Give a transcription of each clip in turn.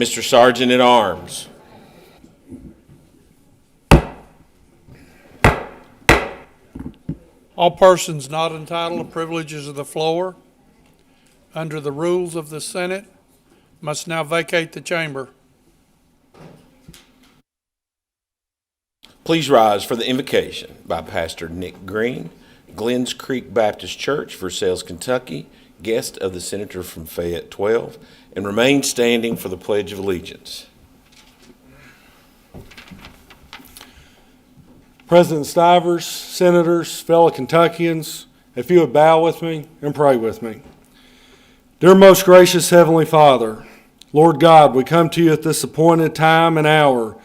Mr. Sergeant at Arms. All persons not entitled to privileges of the floor under the rules of the Senate must now vacate the chamber. Please rise for the invocation by Pastor Nick Green, Glens Creek Baptist Church, Versailles, Kentucky, guest of the Senator from Fayette 12, and remain standing for the Pledge of Allegiance. President Stivers, Senators, fellow Kentuckians, if you would bow with me and pray with me. Dear most gracious Heavenly Father, Lord God, we come to you at this appointed time and hour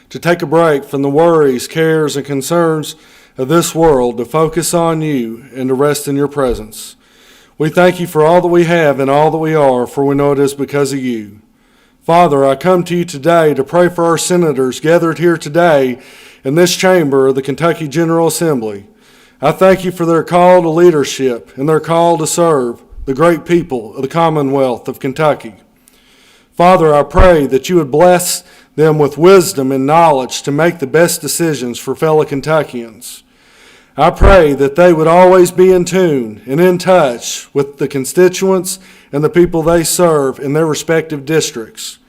to take a break from the worries, cares, and concerns of this world to focus on you and to rest in your presence. We thank you for all that we have and all that we are, for we know it is because of you. Father, I come to you today to pray for our senators gathered here today in this chamber of the Kentucky General Assembly. I thank you for their call to leadership and their call to serve the great people of the Commonwealth of Kentucky. Father, I pray that you would bless them with wisdom and knowledge to make the best decisions for fellow Kentuckians. I pray that they would always be in tune and in touch with the constituents and the people they serve in their respective districts.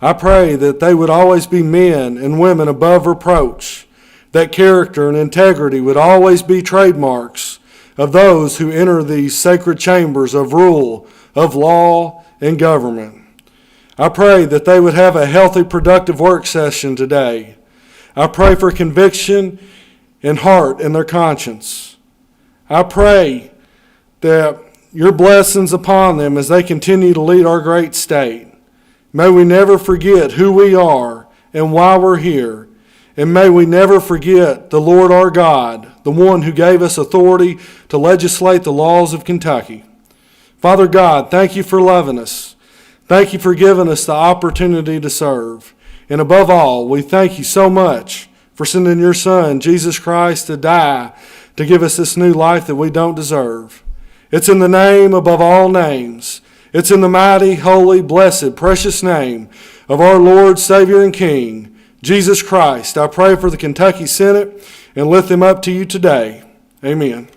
I pray that they would always be men and women above reproach, that character and integrity would always be trademarks of those who enter these sacred chambers of rule, of law, and government. I pray that they would have a healthy, productive work session today. I pray for conviction and heart in their conscience. I pray that your blessings upon them as they continue to lead our great state. May we never forget who we are and why we're here. And may we never forget the Lord our God, the one who gave us authority to legislate the laws of Kentucky. Father God, thank you for loving us. Thank you for giving us the opportunity to serve. And above all, we thank you so much for sending your Son, Jesus Christ, to die to give us this new life that we don't deserve. It's in the name above all names. It's in the mighty, holy, blessed, precious name of our Lord, Savior, and King, Jesus Christ. I pray for the Kentucky Senate and lift them up to you today. Amen.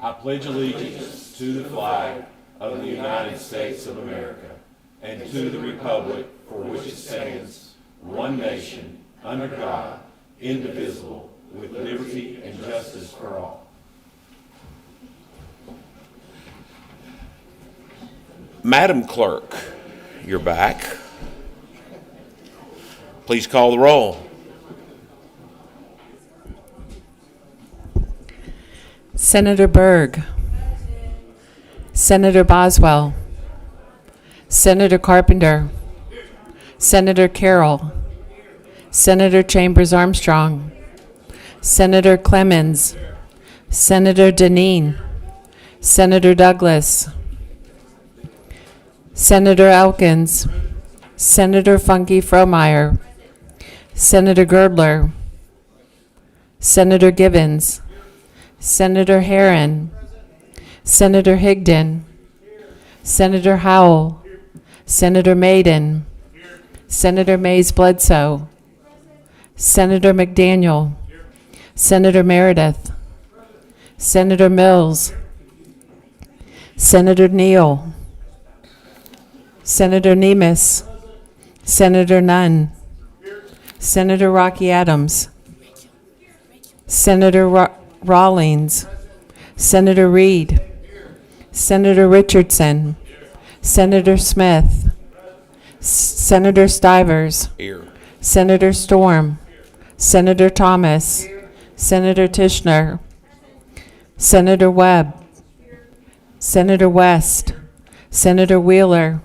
I pledge allegiance to the flag of the United States of America and to the republic for which it stands, one nation, under God, indivisible, with liberty and justice for all. Madam Clerk, you're back. Please call the roll. Senator Berg, Senator Boswell, Senator Carpenter, Senator Carroll, Senator Chambers Armstrong, Senator Clemens, Senator Deneen, Senator Douglas, Senator Elkins, Senator Funke Fromeyer, Senator Girdler, Senator Givens, Senator Herron, Senator Higdon, Senator Howell, Senator Maiden, Senator Mays Bledsoe, Senator McDaniel, Senator Meredith, Senator Mills, Senator Neal, Senator Nemes, Senator Nunn, Senator Rocky Adams, Senator Rawlings, Senator Reed, Senator Richardson, Senator Smith, Senator Stivers, Here. Senator Storm, Senator Thomas, Senator Tishner, Senator Webb, Senator West, Senator Wheeler,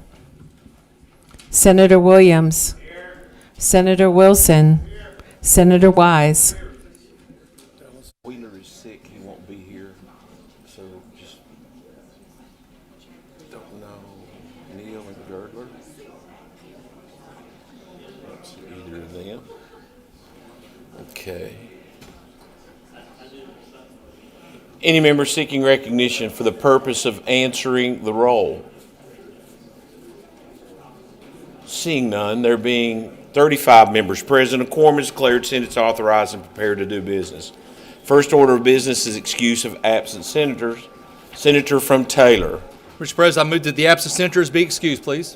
Senator Williams, Senator Wilson, Senator Wise. Wheeler is sick, he won't be here, so just don't know Neal and Girdler. That's either of them. Okay. Any member seeking recognition for the purpose of answering the roll? Seeing none, there being 35 members present, a quorum is declared, Senate's authorized and prepared to do business. First order of business is excuse of absent senators. Senator from Taylor. Mr. President, I move that the absent senators be excused, please.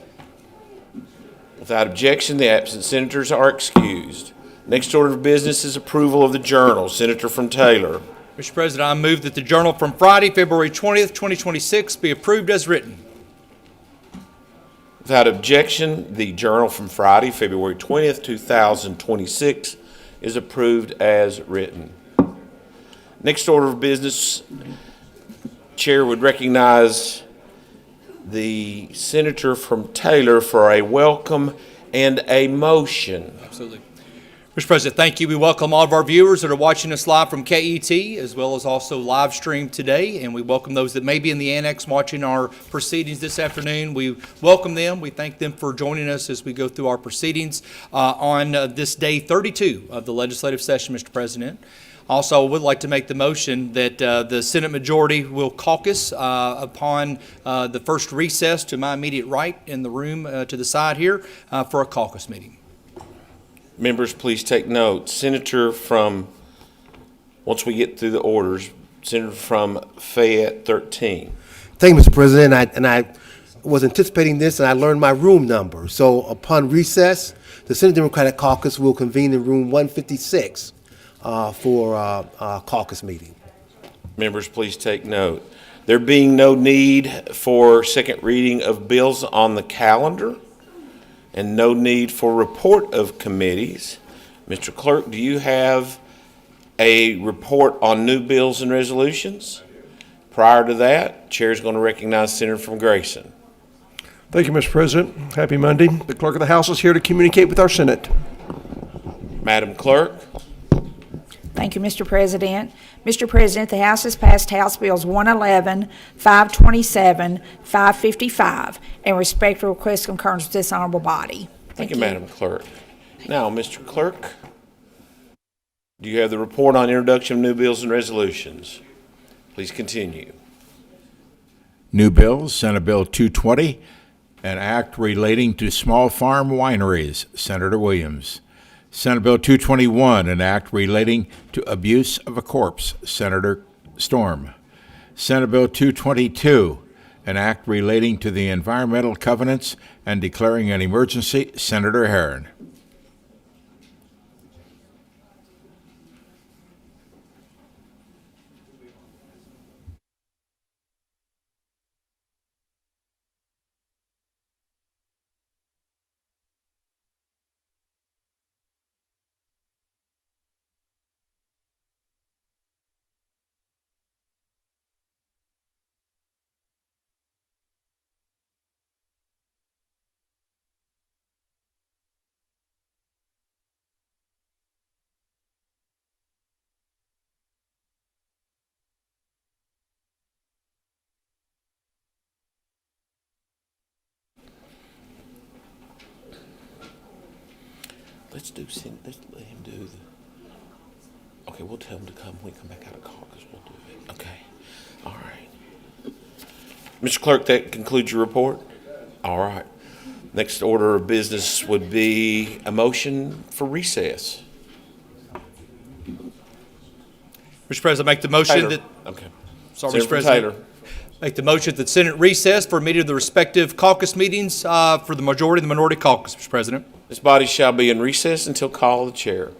Without objection, the absent senators are excused. Next order of business is approval of the journal. Senator from Taylor. Mr. President, I move that the journal from Friday, February 20th, 2026 be approved as written. Without objection, the journal from Friday, February 20th, 2026 is approved as written. Next order of business, Chair would recognize the senator from Taylor for a welcome and a motion. Absolutely. Mr. President, thank you. We welcome all of our viewers that are watching us live from KET, as well as also live stream today, and we welcome those that may be in the annex watching our proceedings this afternoon. We welcome them. We thank them for joining us as we go through our proceedings on this day 32 of the legislative session, Mr. President. Also, I would like to make the motion that the Senate majority will caucus upon the first recess to my immediate right in the room to the side here for a caucus meeting. Members, please take note. Senator from, once we get through the orders, Senator from Fayette 13. Thank you, Mr. President. And I was anticipating this, and I learned my room number. So upon recess, the Senate Democratic Caucus will convene in room 156 for a caucus meeting. Members, please take note. There being no need for second reading of bills on the calendar and no need for report of committees, Mr. Clerk, do you have a report on new bills and resolutions? Prior to that, Chair is going to recognize Senator from Grayson. Thank you, Mr. President. Happy Monday. The Clerk of the House is here to communicate with our Senate. Madam Clerk. Thank you, Mr. President. Mr. President, the House has passed House Bills 111, 527, 555, and respectful request concurrence with this honorable body. Thank you, Madam Clerk. Now, Mr. Clerk, do you have the report on introduction of new bills and resolutions? Please continue. New bills, Senate Bill 220, an act relating to small farm wineries, Senator Williams. Senate Bill 221, an act relating to abuse of a corpse, Senator Storm. Senate Bill 222, an act relating to the environmental covenants and declaring an emergency, Senator Herron. Let's let him do the, okay, we'll tell him to come when we come back out of caucus, we'll do it. Okay, all right. Mr. Clerk, that concludes your report? All right. Next order of business would be a motion for recess. Mr. President, I make the motion Taylor. that, Okay. sorry, Senator Mr. President. Taylor. Make the motion that Senate recess for a meeting of the respective caucus meetings for the majority and the minority caucus, Mr. President. This body shall be in recess until call of the chair.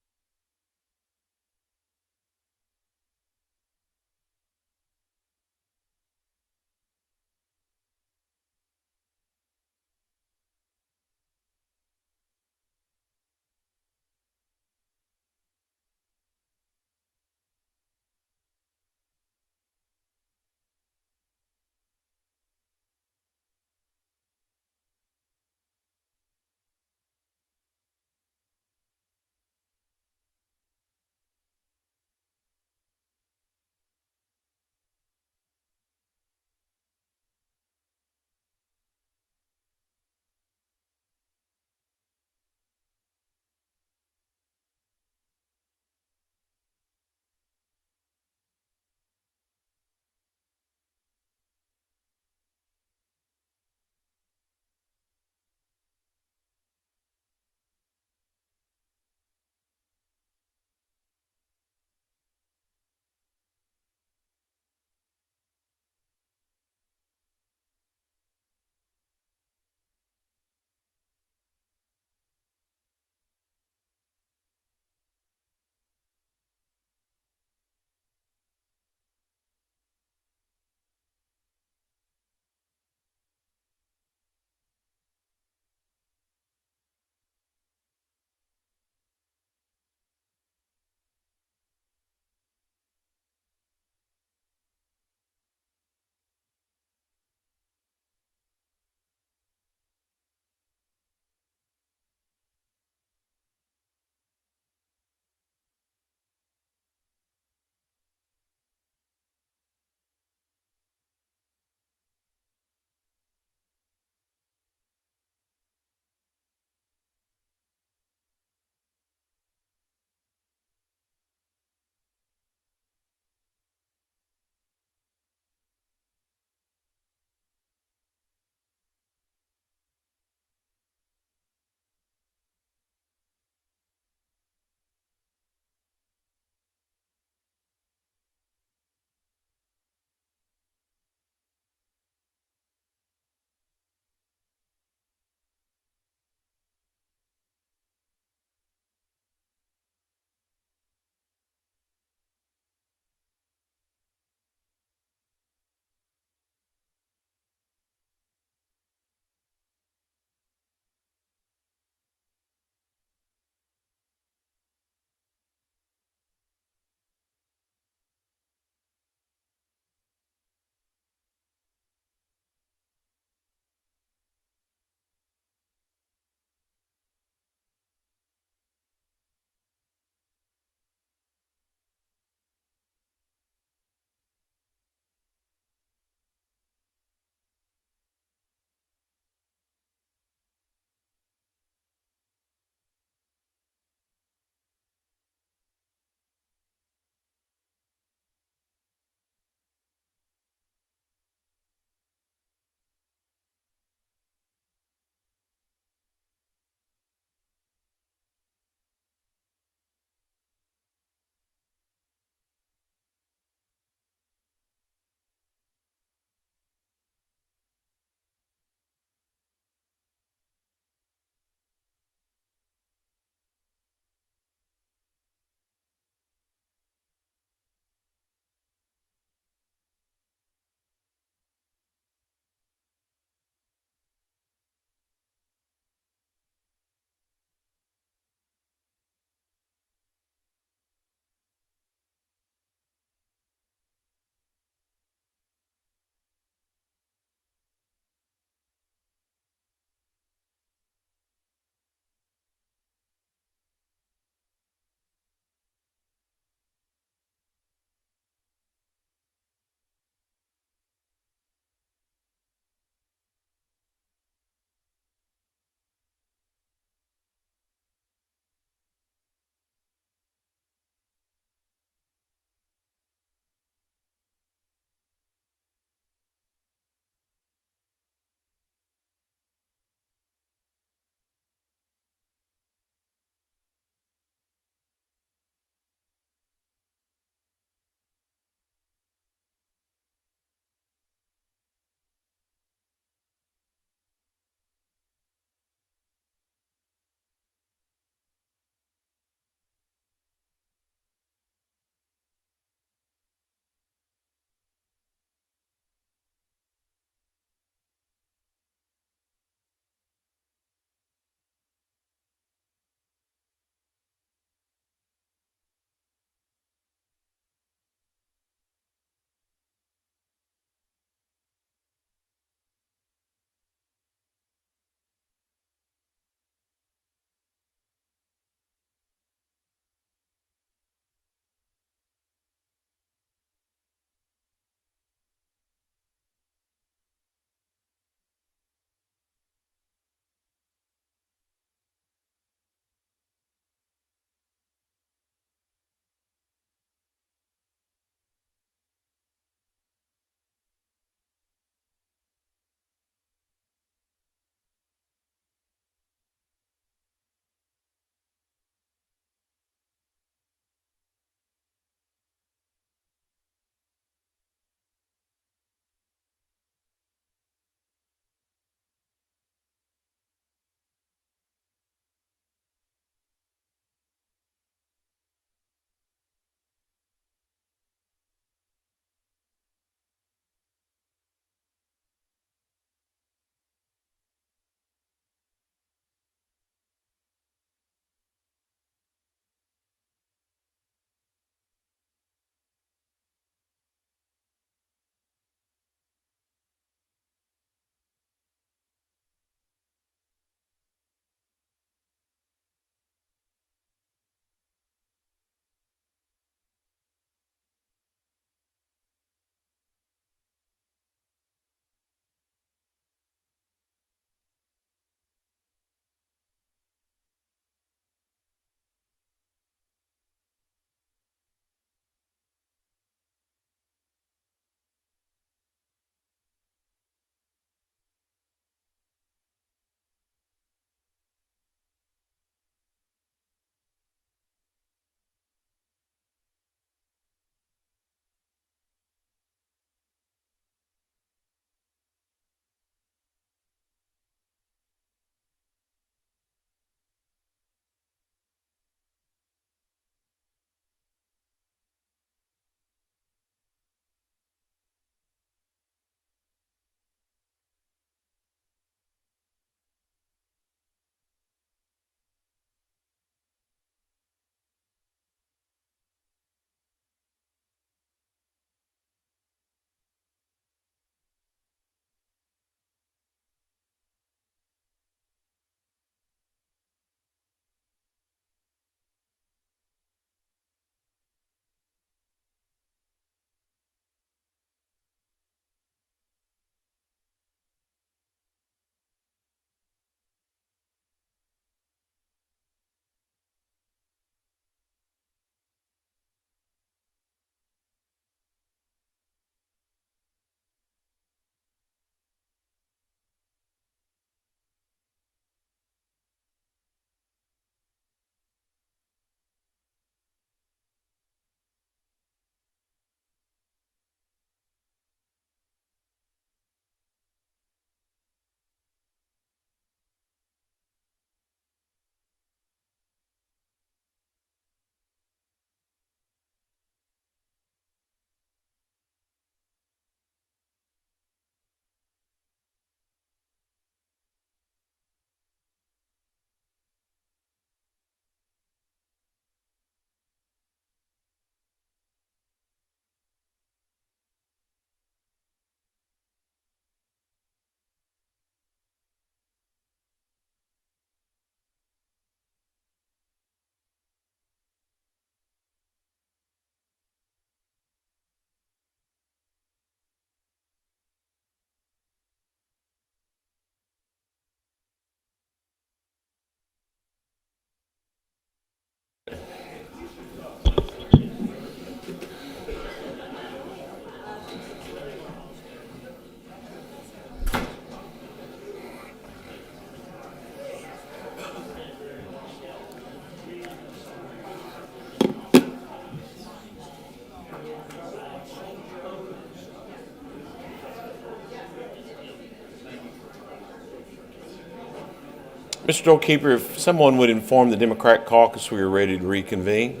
Mr. Doorkeeper, if someone would inform the Democratic caucus we are ready to reconvene.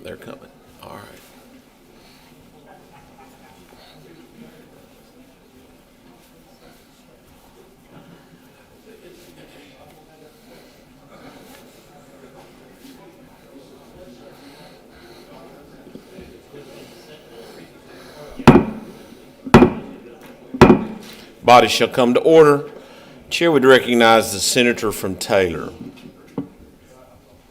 They're coming. All right. Body shall come to order. Chair would recognize the senator from Taylor.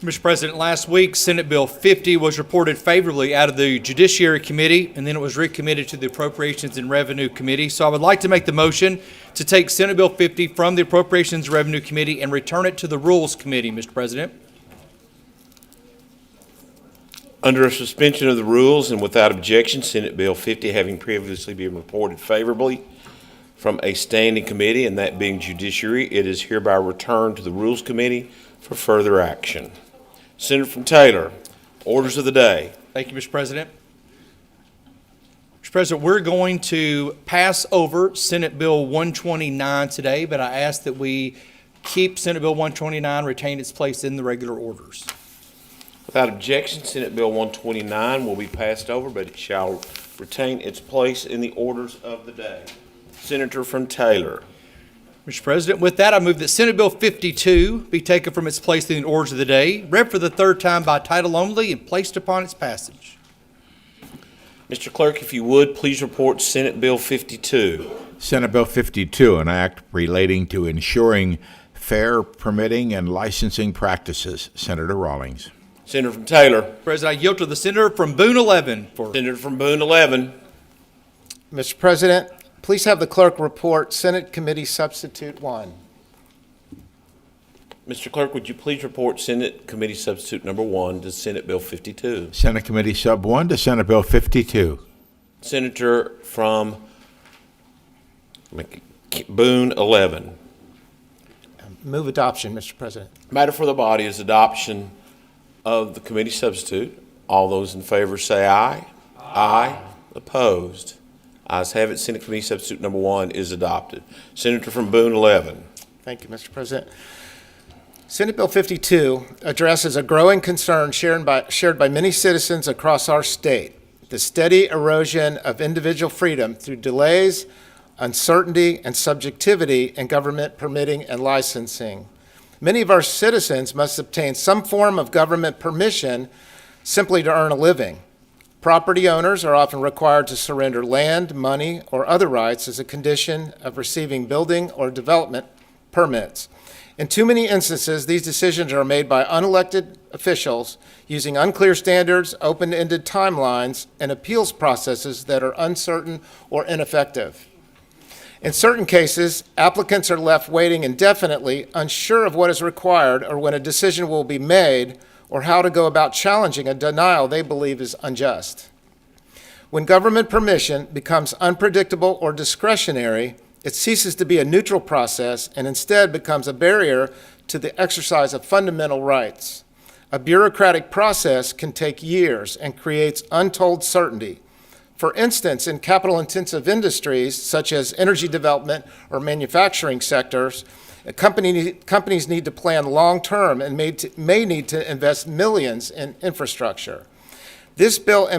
Mr. President, last week, Senate Bill 50 was reported favorably out of the Judiciary Committee, and then it was recommitted to the Appropriations and Revenue Committee. So I would like to make the motion to take Senate Bill 50 from the Appropriations and Revenue Committee and return it to the Rules Committee, Mr. President. Under a suspension of the rules and without objection, Senate Bill 50 having previously been reported favorably from a standing committee, and that being Judiciary, it is hereby returned to the Rules Committee for further action. Senator from Taylor, orders of the day. Thank you, Mr. President. Mr. President, we're going to pass over Senate Bill 129 today, but I ask that we keep Senate Bill 129, retain its place in the regular orders. Without objection, Senate Bill 129 will be passed over, but it shall retain its place in the orders of the day. Senator from Taylor. Mr. President, with that, I move that Senate Bill 52 be taken from its place in the orders of the day, read for the third time by title only, and placed upon its passage. Mr. Clerk, if you would, please report Senate Bill 52. Senate Bill 52, an act relating to ensuring fair permitting and licensing practices. Senator Rawlings. Senator from Taylor. President, I yield to the senator from Boone 11 for. Senator from Boone 11. Mr. President, please have the clerk report Senate Committee Substitute 1. Mr. Clerk, would you please report Senate Committee Substitute Number 1 to Senate Bill 52? Senate Committee Sub 1 to Senate Bill 52. Senator from Boone 11. Move adoption, Mr. President. Matter for the body is adoption of the committee substitute. All those in favor say aye. Aye. Opposed? Ayes have it. Senate Committee Substitute Number 1 is adopted. Senator from Boone 11. Thank you, Mr. President. Senate Bill 52 addresses a growing concern shared by many citizens across our state, the steady erosion of individual freedom through delays, uncertainty, and subjectivity in government permitting and licensing. Many of our citizens must obtain some form of government permission simply to earn a living. Property owners are often required to surrender land, money, or other rights as a condition of receiving building or development permits. In too many instances, these decisions are made by unelected officials using unclear standards, open-ended timelines, and appeals processes that are uncertain or ineffective. In certain cases, applicants are left waiting indefinitely, unsure of what is required or when a decision will be made, or how to go about challenging a denial they believe is unjust. When government permission becomes unpredictable or discretionary, it ceases to be a neutral process and instead becomes a barrier to the exercise of fundamental rights. A bureaucratic process can take years and creates untold certainty. For instance, in capital-intensive industries such as energy development or manufacturing sectors, companies need to plan long-term and may need to invest millions in infrastructure. This bill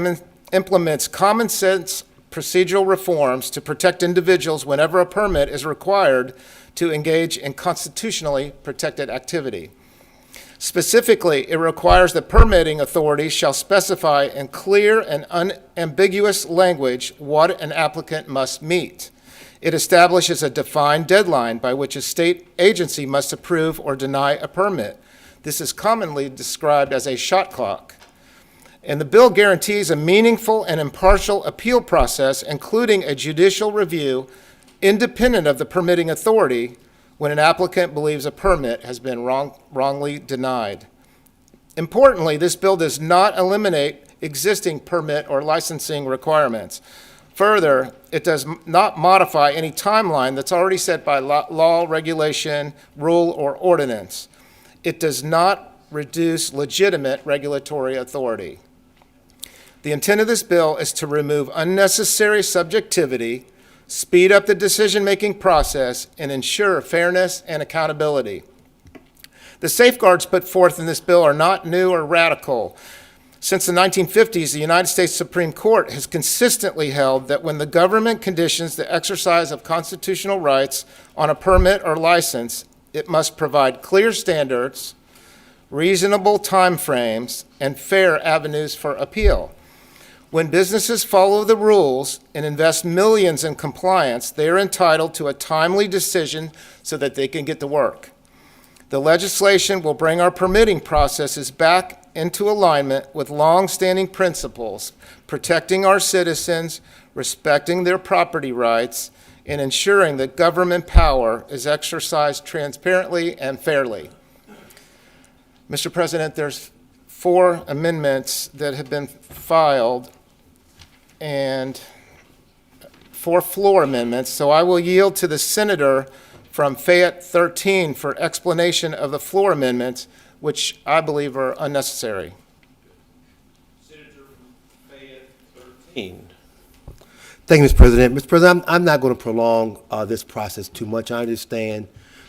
implements common-sense procedural reforms to protect individuals whenever a permit is required to engage in constitutionally protected activity. Specifically, it requires that permitting authorities shall specify in clear and unambiguous language what an applicant must meet. It establishes a defined deadline by which a state agency must approve or deny a permit. This is commonly described as a shot clock. And the bill guarantees a meaningful and impartial appeal process, including a judicial review independent of the permitting authority when an applicant believes a permit has been wrongly denied. Importantly, this bill does not eliminate existing permit or licensing requirements. Further, it does not modify any timeline that's already set by law, regulation, rule, or ordinance. It does not reduce legitimate regulatory authority. The intent of this bill is to remove unnecessary subjectivity, speed up the decision-making process, and ensure fairness and accountability. The safeguards put forth in this bill are not new or radical. Since the 1950s, the United States Supreme Court has consistently held that when the government conditions the exercise of constitutional rights on a permit or license, it must provide clear standards, reasonable timeframes, and fair avenues for appeal. When businesses follow the rules and invest millions in compliance, they are entitled to a timely decision so that they can get to work. The legislation will bring our permitting processes back into alignment with long-standing principles, protecting our citizens, respecting their property rights, and ensuring that government power is exercised transparently and fairly. Mr. President, there's 4 amendments that have been filed and 4 floor amendments, so I will yield to the senator from Fayette 13 for explanation of the floor amendments, which I believe are unnecessary. Senator from Fayette 13. Thank you, Mr. President. Mr. President, I'm not going to prolong this process too much. I understand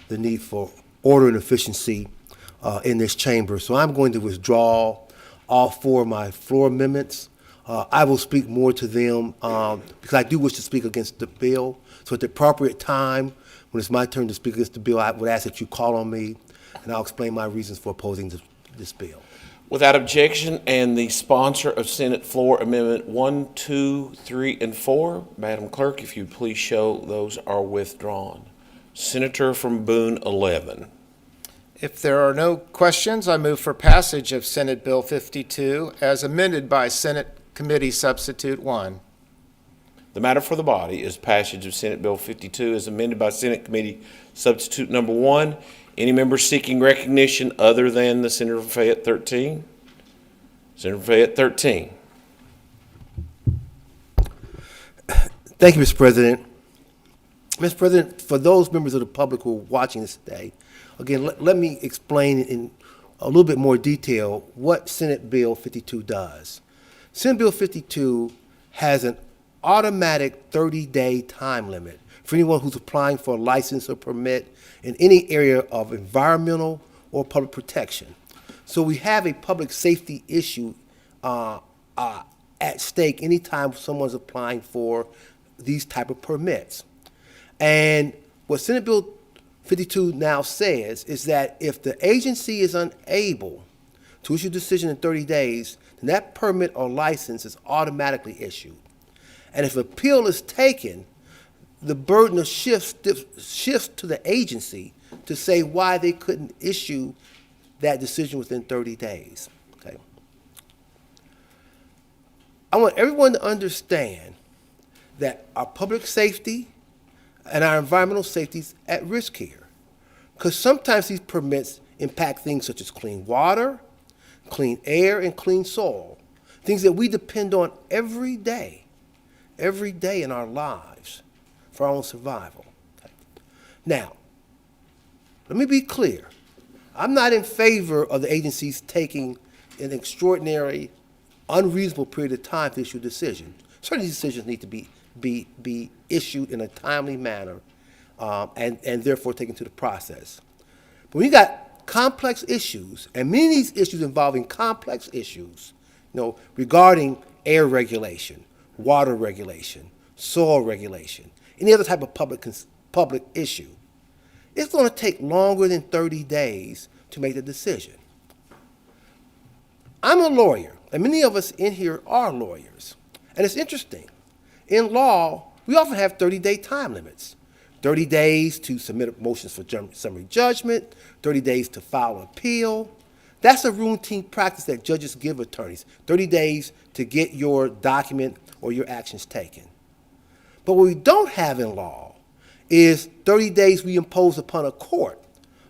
the need for order and efficiency in this chamber, so I'm going to withdraw all 4 of my floor amendments. I will speak more to them because I do wish to speak against the bill. So at the appropriate time, when it's my turn to speak against the bill, I would ask that you call on me, and I'll explain my reasons for opposing this bill. Without objection, and the sponsor of Senate Floor Amendment 1, 2, 3, and 4, Madam Clerk, if you'd please show those are withdrawn. Senator from Boone 11. If there are no questions, I move for passage of Senate Bill 52 as amended by Senate Committee Substitute 1. The matter for the body is passage of Senate Bill 52 as amended by Senate Committee Substitute Number 1. Any member seeking recognition other than the Senator from Fayette 13? Senator from Fayette 13. Thank you, Mr. President. Mr. President, for those members of the public who are watching this today, again, let me explain in a little bit more detail what Senate Bill 52 does. Senate Bill 52 has an automatic 30-day time limit for anyone who's applying for a license or permit in any area of environmental or public protection. So we have a public safety issue at stake anytime someone's applying for these type of permits. And what Senate Bill 52 now says is that if the agency is unable to issue a decision in 30 days, then that permit or license is automatically issued. And if appeal is taken, the burden of shifts to the agency to say why they couldn't issue that decision within 30 days. Okay. I want everyone to understand that our public safety and our environmental safety is at risk here, because sometimes these permits impact things such as clean water, clean air, and clean soil, things that we depend on every day in our lives for our own survival. Okay. Now, let me be clear. I'm not in favor of the agencies taking an extraordinary, unreasonable period of time to issue a decision. Certain decisions need to be issued in a timely manner and therefore taken to the process. But when you got complex issues, and many of these issues involving complex issues, regarding air regulation, water regulation, soil regulation, any other type of public issue, it's going to take longer than 30 days to make the decision. I'm a lawyer, and many of us in here are lawyers. And it's interesting. In law, we often have 30-day time limits. 30 days to submit motions for summary judgment, 30 days to file an appeal. That's a routine practice that judges give attorneys, 30 days to get your document or your actions taken. But what we don't have in law is 30 days we impose upon a court,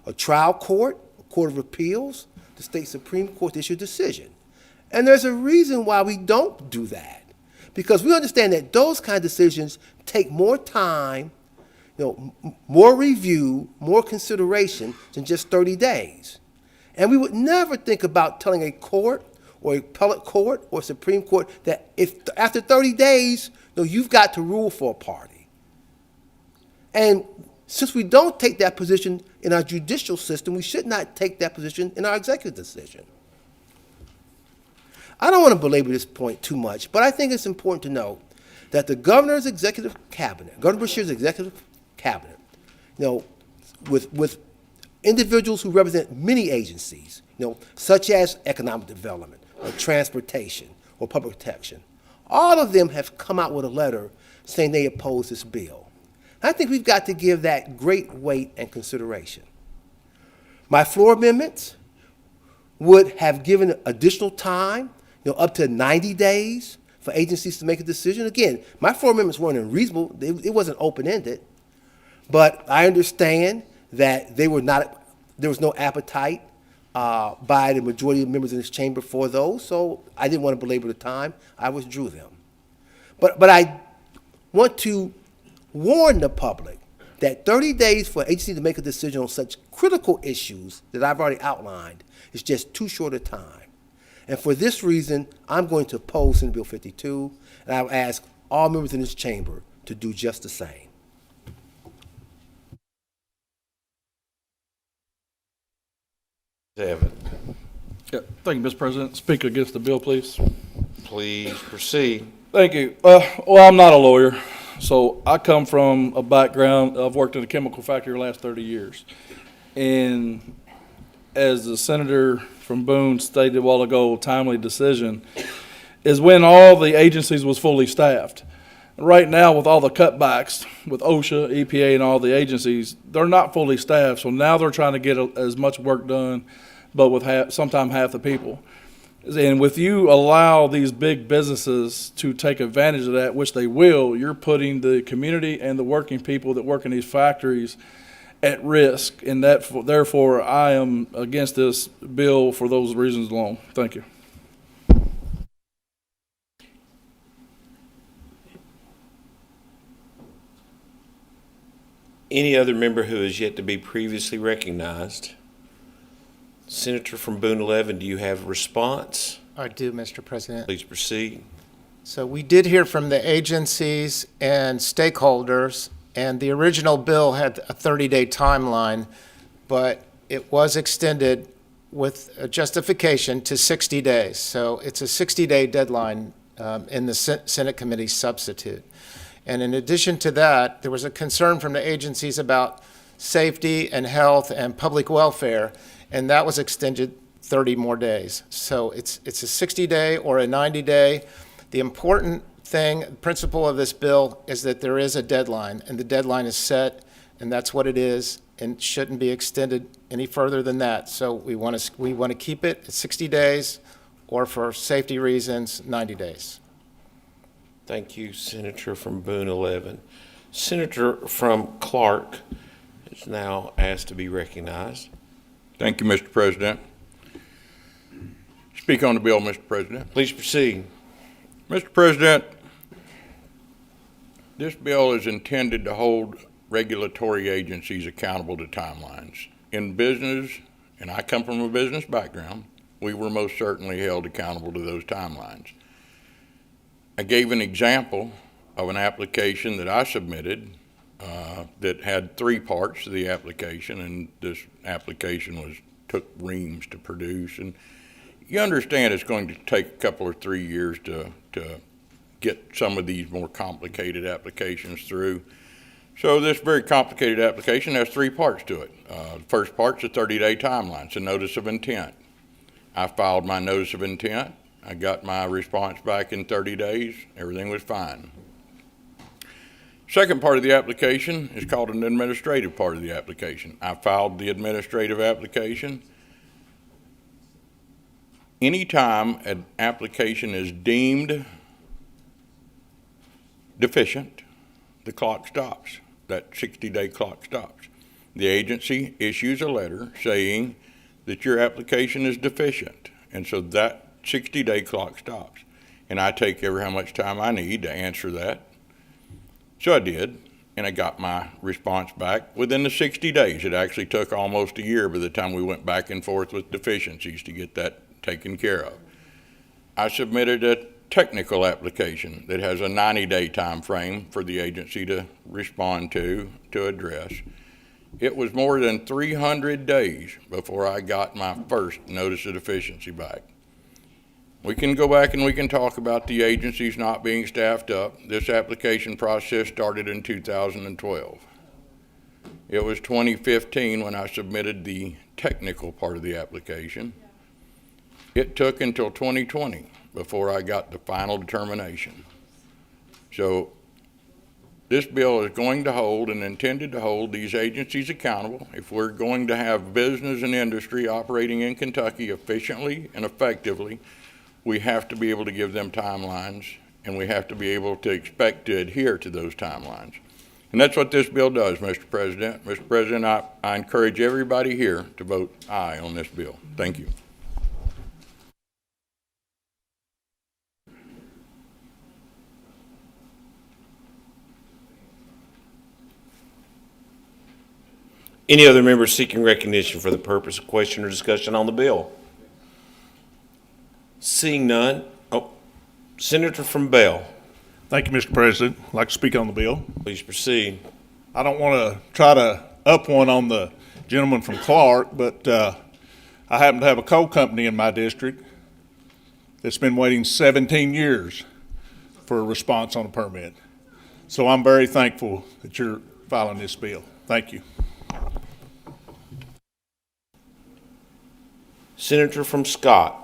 a trial court, a court of appeals, the state Supreme Court to issue a decision. And there's a reason why we don't do that, because we understand that those kind of decisions take more time, more review, more consideration than just 30 days. And we would never think about telling a court or appellate court or Supreme Court that if after 30 days, you've got to rule for a party. And since we don't take that position in our judicial system, we should not take that position in our executive decision. I don't want to belabor this point too much, but I think it's important to know that the governor's executive cabinet, Governor Beshear's executive cabinet, with individuals who represent many agencies, such as economic development or transportation or public protection, all of them have come out with a letter saying they oppose this bill. I think we've got to give that great weight and consideration. My floor amendments would have given additional time, up to 90 days for agencies to make a decision. Again, my floor amendments weren't unreasonable. It wasn't open-ended. But I understand that there was no appetite by the majority of members in this chamber for those, so I didn't want to belabor the time. I withdrew them. But I want to warn the public that 30 days for agencies to make a decision on such critical issues that I've already outlined is just too short a time. And for this reason, I'm going to oppose Senate Bill 52, and I'll ask all members in this chamber to do just the same. Evan, Yeah, thank you, Mr. President. Speak against the bill, please. please proceed. Thank you. Well, I'm not a lawyer, so I come from a background, I've worked in a chemical factory the last 30 years. And as the senator from Boone stated a while ago, timely decision is when all the agencies was fully staffed. Right now, with all the cutbacks with OSHA, EPA, and all the agencies, they're not fully staffed. So now they're trying to get as much work done, but with sometimes half the people. And with you allow these big businesses to take advantage of that, which they will, you're putting the community and the working people that work in these factories at risk. And therefore, I am against this bill for those reasons alone. Thank you. Any other member who is yet to be previously recognized? Senator from Boone 11, do you have a response? I do, Mr. President. Please proceed. So we did hear from the agencies and stakeholders, and the original bill had a 30-day timeline, but it was extended with a justification to 60 days. So it's a 60-day deadline in the Senate committee substitute. And in addition to that, there was a concern from the agencies about safety and health and public welfare, and that was extended 30 more days. So it's a 60-day or a 90-day. The important principle of this bill is that there is a deadline, and the deadline is set, and that's what it is, and shouldn't be extended any further than that. So we want to keep it at 60 days, or for safety reasons, 90 days. Thank you, Senator from Boone 11. Senator from Clark is now asked to be recognized. Thank you, Mr. President. Speak on the bill, Mr. President. Please proceed. Mr. President, this bill is intended to hold regulatory agencies accountable to timelines. In business, and I come from a business background, we were most certainly held accountable to those timelines. I gave an example of an application that I submitted that had 3 parts to the application, and this application took reams to produce. And you understand it's going to take a couple or 3 years to get some of these more complicated applications through. So this very complicated application has 3 parts to it. The first part's a 30-day timeline. It's a notice of intent. I filed my notice of intent. I got my response back in 30 days. Everything was fine. Second part of the application is called an administrative part of the application. I filed the administrative application. Anytime an application is deemed deficient, the clock stops. That 60-day clock stops. The agency issues a letter saying that your application is deficient, and so that 60-day clock stops. And I take how much time I need to answer that. So I did, and I got my response back within the 60 days. It actually took almost a year by the time we went back and forth with deficiencies to get that taken care of. I submitted a technical application that has a 90-day time frame for the agency to respond to address. It was more than 300 days before I got my first notice of deficiency back. We can go back and we can talk about the agencies not being staffed up. This application process started in 2012. It was 2015 when I submitted the technical part of the application. It took until 2020 before I got the final determination. So this bill is going to hold and intended to hold these agencies accountable. If we're going to have business and industry operating in Kentucky efficiently and effectively, we have to be able to give them timelines, and we have to be able to expect to adhere to those timelines. And that's what this bill does, Mr. President. Mr. President, I encourage everybody here to vote aye on this bill. Thank you. Any other members seeking recognition for the purpose of question or discussion on the bill? Seeing none. Oh, Senator from Bell. Thank you, Mr. President. I'd like to speak on the bill. Please proceed. I don't want to try to up one on the gentleman from Clark, but I happen to have a coal company in my district that's been waiting 17 years for a response on a permit. So I'm very thankful that you're filing this bill. Thank you. Senator from Scott.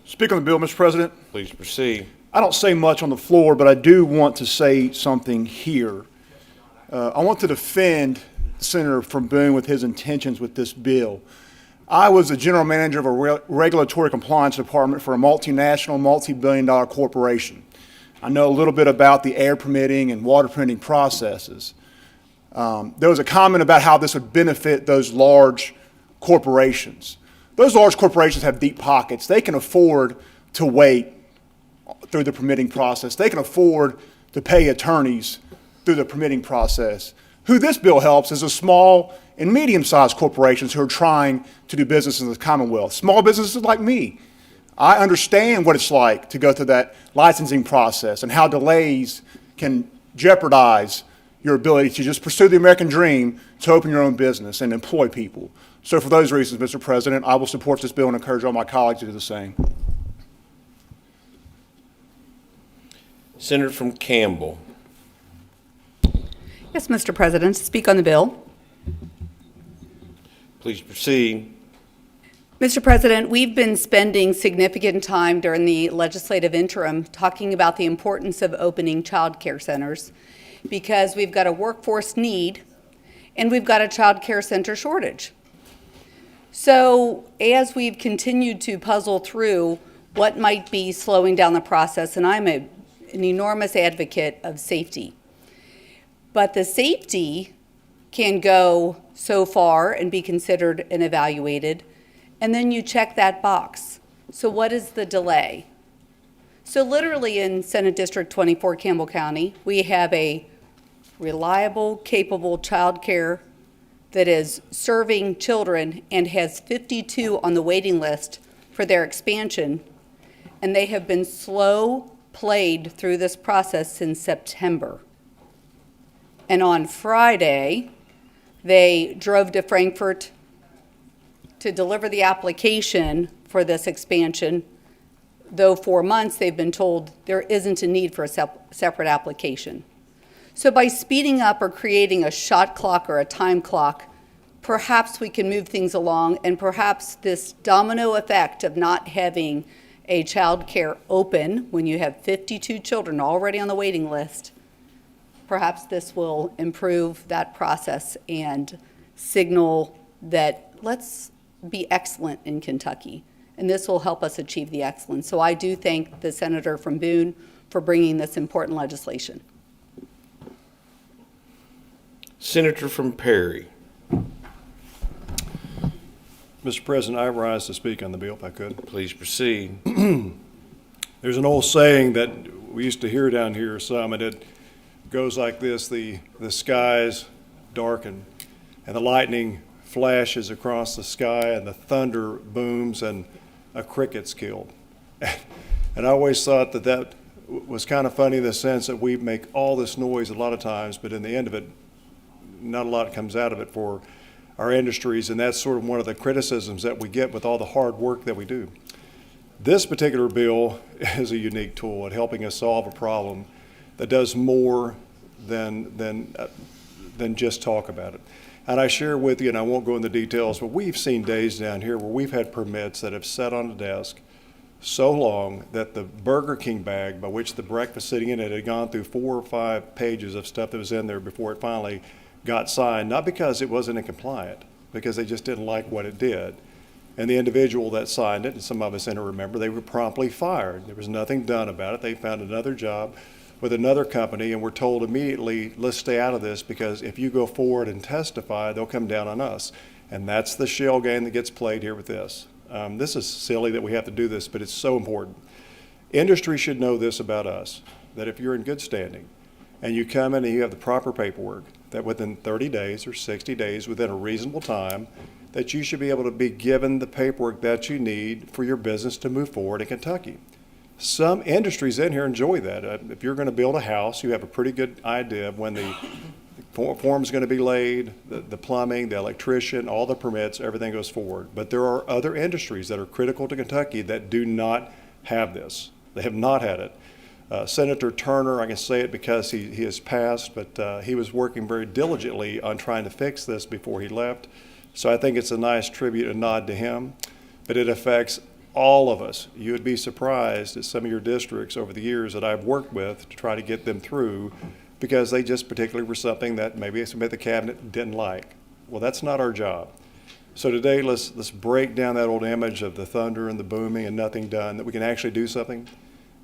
Speak on the bill, Mr. President. Please proceed. I don't say much on the floor, but I do want to say something here. I want to defend Senator from Boone with his intentions with this bill. I was the general manager of a regulatory compliance department for a multinational, multi-billion-dollar corporation. I know a little bit about the air permitting and water permitting processes. There was a comment about how this would benefit those large corporations. Those large corporations have deep pockets. They can afford to wait through the permitting process. They can afford to pay attorneys through the permitting process. Who this bill helps is the small and medium-sized corporations who are trying to do business in the Commonwealth. Small businesses like me. I understand what it's like to go through that licensing process and how delays can jeopardize your ability to just pursue the American dream to open your own business and employ people. So for those reasons, Mr. President, I will support this bill and encourage all my colleagues to do the same. Senator from Campbell. Yes, Mr. President, to speak on the bill. Please proceed. Mr. President, we've been spending significant time during the legislative interim talking about the importance of opening child care centers because we've got a workforce need and we've got a child care center shortage. So as we've continued to puzzle through what might be slowing down the process, and I'm an enormous advocate of safety, but the safety can go so far and be considered and evaluated, and then you check that box. So what is the delay? So literally in Senate District 24, Campbell County, we have a reliable, capable child care that is serving children and has 52 on the waiting list for their expansion, and they have been slow played through this process since September. And on Friday, they drove to Frankfort to deliver the application for this expansion, though for months they've been told there isn't a need for a separate application. So by speeding up or creating a shot clock or a time clock, perhaps we can move things along, and perhaps this domino effect of not having a child care open when you have 52 children already on the waiting list, perhaps this will improve that process and signal that let's be excellent in Kentucky, and this will help us achieve the excellence. So I do thank the senator from Boone for bringing this important legislation. Senator from Perry. Mr. President, I rise to speak on the bill if I could. Please proceed. There's an old saying that we used to hear down here, some, and it goes like this: the skies darken, and the lightning flashes across the sky, and the thunder booms, and a cricket's killed. And And I always thought that was kind of funny in the sense that we make all this noise a lot of times, but in the end of it, not a lot comes out of it for our industries, and that's sort of one of the criticisms that we get with all the hard work that we do. This particular bill is a unique tool at helping us solve a problem that does more than just talk about it. And I share with you, and I won't go into details, but we've seen days down here where we've had permits that have sat on the desk so long that the Burger King bag by which the breakfast sitting in it had gone through 4 or 5 pages of stuff that was in there before it finally got signed, not because it wasn't compliant, because they just didn't like what it did. And the individual that signed it, and some of us in it remember, they were promptly fired. There was nothing done about it. They found another job with another company and were told immediately, let's stay out of this because if you go forward and testify, they'll come down on us. And that's the shell game that gets played here with this. This is silly that we have to do this, but it's so important. Industry should know this about us, that if you're in good standing and you come in and you have the proper paperwork, that within 30 days or 60 days, within a reasonable time, that you should be able to be given the paperwork that you need for your business to move forward in Kentucky. Some industries in here enjoy that. If you're going to build a house, you have a pretty good idea of when the form's going to be laid, the plumbing, the electrician, all the permits, everything goes forward. But there are other industries that are critical to Kentucky that do not have this. They have not had it. Senator Turner, I can say it because he has passed, but he was working very diligently on trying to fix this before he left. So I think it's a nice tribute and nod to him, but it affects all of us. You would be surprised at some of your districts over the years that I've worked with to try to get them through because they just particularly were something that maybe somebody at the cabinet didn't like. Well, that's not our job. So today, let's break down that old image of the thunder and the booming and nothing done, that we can actually do something.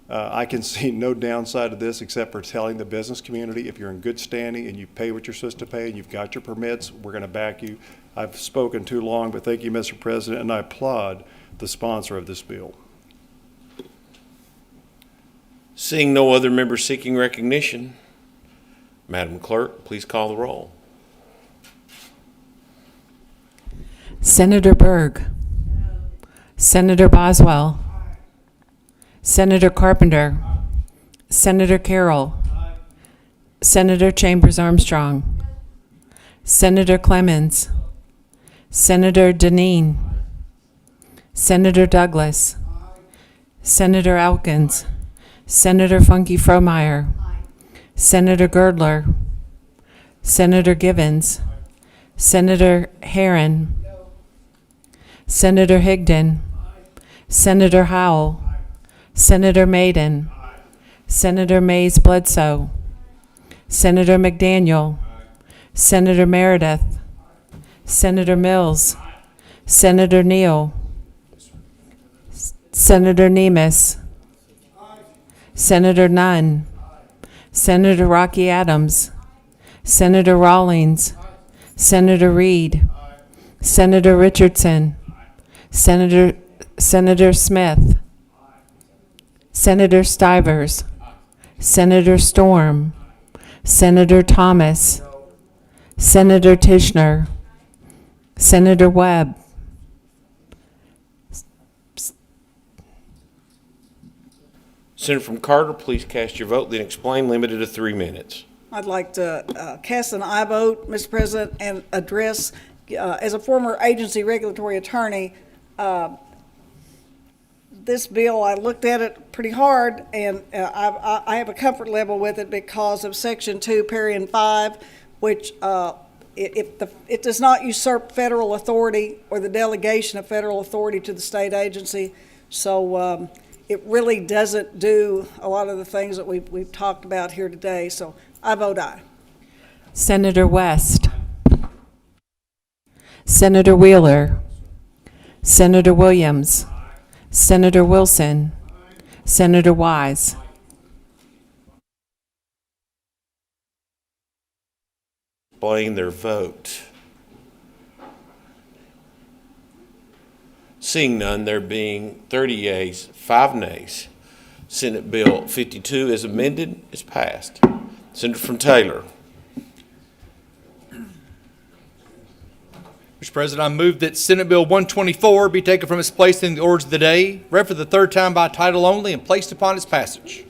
I can see no downside to this except for telling the business community, if you're in good standing and you pay what you're supposed to pay and you've got your permits, we're going to back you. I've spoken too long, but thank you, Mr. President, and I applaud the sponsor of this bill. Seeing no other members seeking recognition, Madam Clerk, please call the roll. Senator Berg. Senator Boswell. Senator Carpenter. Senator Carroll. Senator Chambers Armstrong. Senator Clemens. Senator Deneen. Senator Douglas. Senator Elkins. Senator Funky Fromeyer. Senator Girdler. Senator Givens. Senator Herron. Senator Higdon. Senator Howell. Senator Maiden. Senator Mays Bledsoe. Senator McDaniel. Senator Meredith. Senator Mills. Senator Neal. Senator Nemes. Senator Nunn. Senator Rocky Adams. Senator Rawlings. Senator Reed. Senator Richardson. Senator Smith. Senator Stivers. Senator Storm. Senator Thomas. Senator Tishner. Senator Webb. Senator from Carter, please cast your vote, then explain, limited to 3 minutes. I'd like to cast an aye vote, Mr. President, and address, as a former agency regulatory attorney, this bill, I looked at it pretty hard, and I have a comfort level with it because of Section 2, Parent 5, which it does not usurp federal authority or the delegation of federal authority to the state agency. So it really doesn't do a lot of the things that we've talked about here today. So I vote aye. Senator West. Senator Wheeler. Senator Williams. Senator Wilson. Senator Wise. Explain their vote. Seeing none, there being 30 yeas, 5 nays, Senate Bill 52 as amended is passed. Senator from Taylor. Mr. Mr. President, I move that Senate Bill 124 be taken from its place in the orders of the day, read for the third time by title only, and placed upon its passage.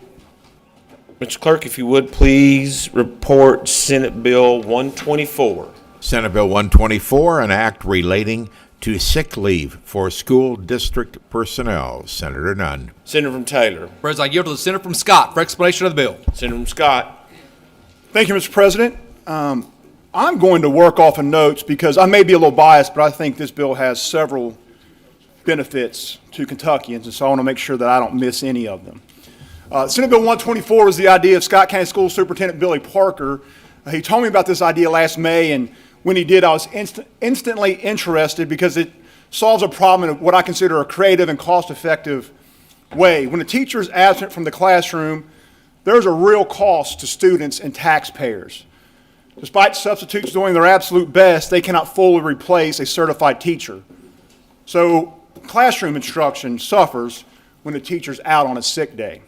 Mr. Clerk, if you would, please report Senate Bill 124. Senate Bill 124, an act relating to sick leave for school district personnel. Senator Nunn. Senator from Taylor. President, I yield to the Senator from Scott for explanation of the bill. Senator from Scott. Thank you, Mr. President. I'm going to work off of notes because I may be a little biased, but I think this bill has several benefits to Kentuckians, and so I want to make sure that I don't miss any of them. Senate Bill 124 was the idea of Scott County School Superintendent Billy Parker. He told me about this idea last May, and when he did, I was instantly interested because it solves a problem in what I consider a creative and cost-effective way. When a teacher is absent from the classroom, there's a real cost to students and taxpayers. Despite substitutes doing their absolute best, they cannot fully replace a certified teacher. So classroom instruction suffers when the teacher's out on a sick day.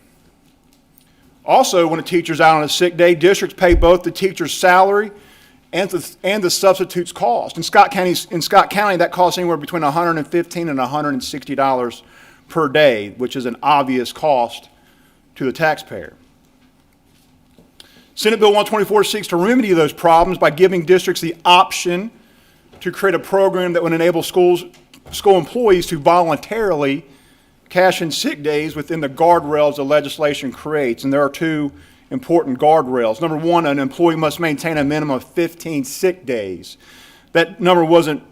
Also, when a teacher's out on a sick day, districts pay both the teacher's salary and the substitute's cost. In Scott County, that costs anywhere between $115 and $160 per day, which is an obvious cost to the taxpayer. Senate Bill 124 seeks to remedy those problems by giving districts the option to create a program that would enable school employees to voluntarily cash in sick days within the guardrails the legislation creates. And there are two important guardrails. Number one, an employee must maintain a minimum of 15 sick days. That number wasn't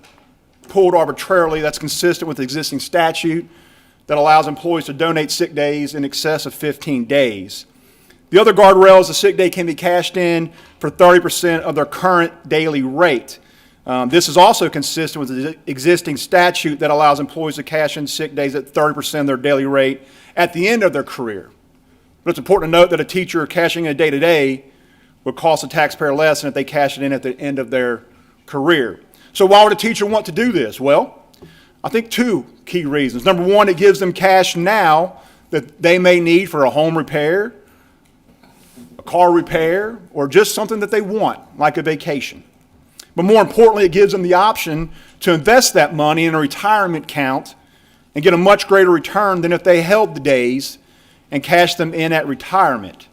pulled arbitrarily. That's consistent with the existing statute that allows employees to donate sick days in excess of 15 days. The other guardrail is a sick day can be cashed in for 30% of their current daily rate. This is also consistent with the existing statute that allows employees to cash in sick days at 30% of their daily rate at the end of their career. But it's important to note that a teacher cashing in a day-to-day would cost the taxpayer less than if they cash it in at the end of their career. So why would a teacher want to do this? Well, I think two key reasons. Number one, it gives them cash now that they may need for a home repair, a car repair, or just something that they want, like a vacation. But more importantly, it gives them the option to invest that money in a retirement account and get a much greater return than if they held the days and cashed them in at retirement.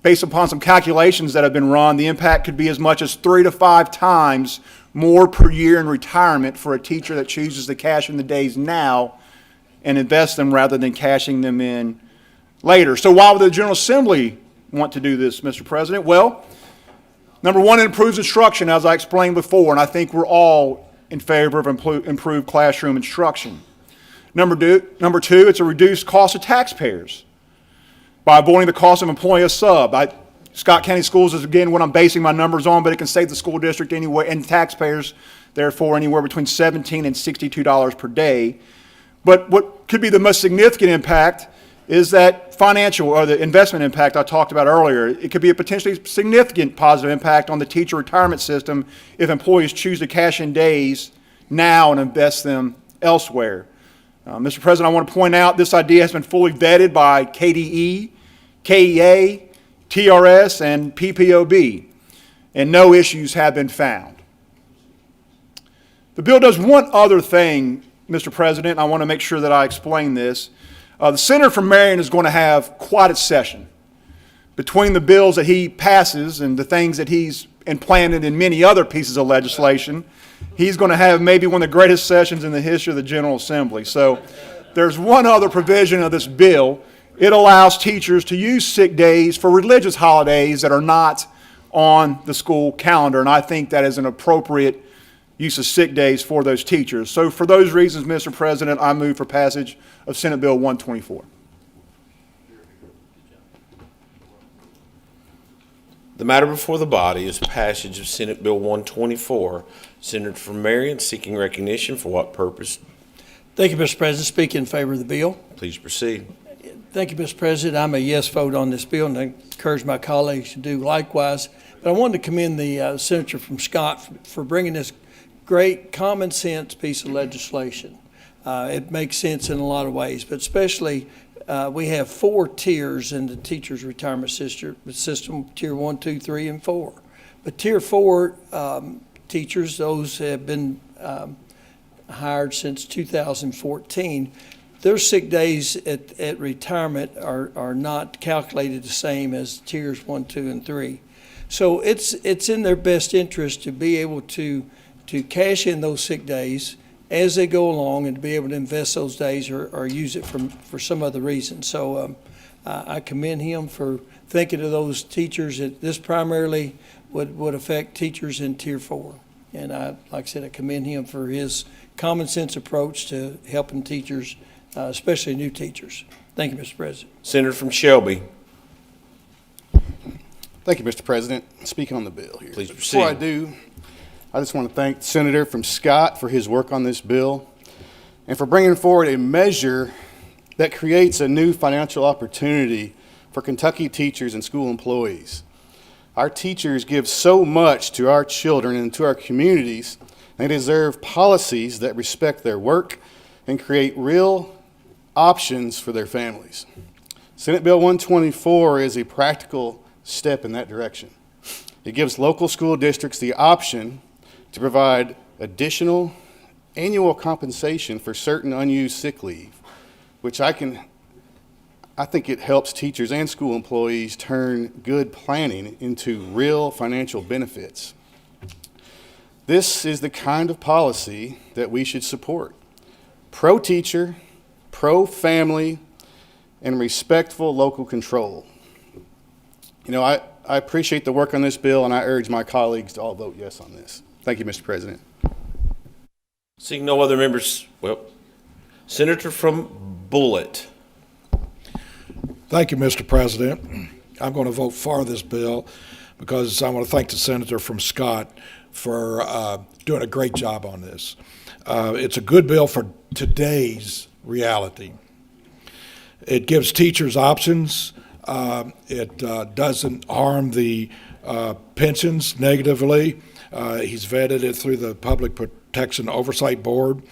Based upon some calculations that have been run, the impact could be as much as 3 to 5 times more per year in retirement for a teacher that chooses to cash in the days now and invest them rather than cashing them in later. So why would the General Assembly want to do this, Mr. President? Well, number one, it improves instruction, as I explained before, and I think we're all in favor of improved classroom instruction. Number two, it's a reduced cost to taxpayers by avoiding the cost of employing a sub. Scott County Schools is, again, what I'm basing my numbers on, but it can save the school district anywhere, and taxpayers, therefore, anywhere between $17 and $62 per day. But what could be the most significant impact is that financial, or the investment impact I talked about earlier. It could be a potentially significant positive impact on the teacher retirement system if employees choose to cash in days now and invest them elsewhere. Mr. President, I want to point out this idea has been fully vetted by KDE, KEA, TRS, and PPOB, and no issues have been found. The bill does one other thing, Mr. President. I want to make sure that I explain this. The Senator from Marion is going to have quite a session. Between the bills that he passes and the things that he's implanted in many other pieces of legislation, he's going to have maybe one of the greatest sessions in the history of the General Assembly. So there's one other provision of this bill. It allows teachers to use sick days for religious holidays that are not on the school calendar, and I think that is an appropriate use of sick days for those teachers. So for those reasons, Mr. President, I move for passage of Senate Bill 124. The matter before the body is passage of Senate Bill 124. Senator from Marion seeking recognition for what purpose? Thank you, Mr. President. Speak in favor of the bill. Please proceed. Thank you, Mr. President. I'm a yes vote on this bill, and I encourage my colleagues to do likewise. But I wanted to commend the Senator from Scott for bringing this great common sense piece of legislation. It makes sense in a lot of ways, but especially we have 4 tiers in the teacher's retirement system, tier 1, 2, 3, and 4. But tier 4 teachers. Those have been hired since 2014. Their sick days at retirement are not calculated the same as tiers 1, 2, and 3. So it's in their best interest to be able to cash in those sick days as they go along and to be able to invest those days or use it for some other reason. So I commend him for thinking of those teachers. This primarily would affect teachers in Tier 4. And like I said, I commend him for his common sense approach to helping teachers, especially new teachers. Thank you, Mr. President. Senator from Shelby. Thank you, Mr. President. Speaking on the bill here. Please proceed. Before I do, I just want to thank the Senator from Scott for his work on this bill and for bringing forward a measure that creates a new financial opportunity for Kentucky teachers and school employees. Our teachers give so much to our children and to our communities. They deserve policies that respect their work and create real options for their families. Senate Bill 124 is a practical step in that direction. It gives local school districts the option to provide additional annual compensation for certain unused sick leave, which I think it helps teachers and school employees turn good planning into real financial benefits. This is the kind of policy that we should support. Pro-teacher, pro-family, and respectful local control. You know, I appreciate the work on this bill, and I urge my colleagues to all vote yes on this. Thank you, Mr. President. Seeing no other members, Senator from Bullitt. Thank you, Mr. President. I'm going to vote for this bill because I want to thank the Senator from Scott for doing a great job on this. It's a good bill for today's reality. It gives teachers options. It doesn't harm the pensions negatively. He's vetted it through the Public Protection Oversight Board.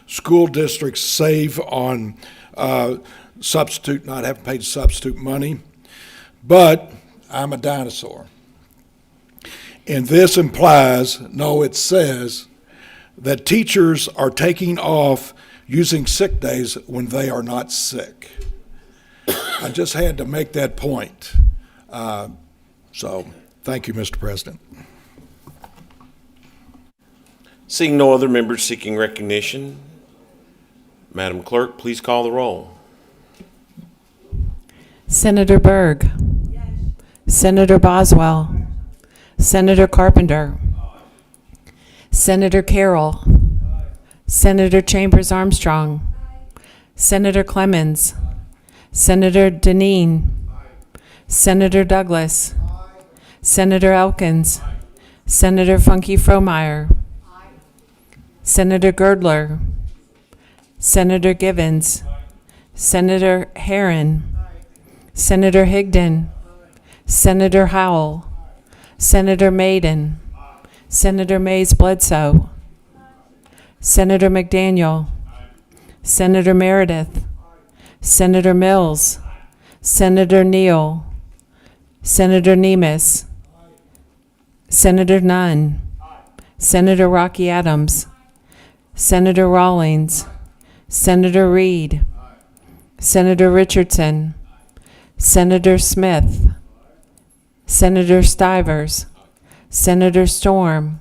School districts save on not having paid substitute money. But I'm a dinosaur. And this implies, no, it says, that teachers are taking off using sick days when they are not sick. I just had to make that point. So, thank you, Mr. President. Seeing no other members seeking recognition, Madam Clerk, please call the roll. Senator Berg. Yes. Senator Boswell. Senator Carpenter. Senator Carroll. Senator Chambers Armstrong. Senator Clemens. Senator Deneen. Senator Douglas. Senator Elkins. Senator Funke Fromeyer. Senator Girdler. Senator Givens. Senator Herron. Senator Higdon. Senator Howell. Senator Maiden. Senator Mays Bledsoe. Senator McDaniel. Senator Meredith. Senator Mills. Senator Neal. Senator Nemes. Senator Nunn. Senator Rocky Adams. Senator Rawlings. Senator Reed. Senator Richardson. Senator Smith. Senator Stivers. Senator Storm.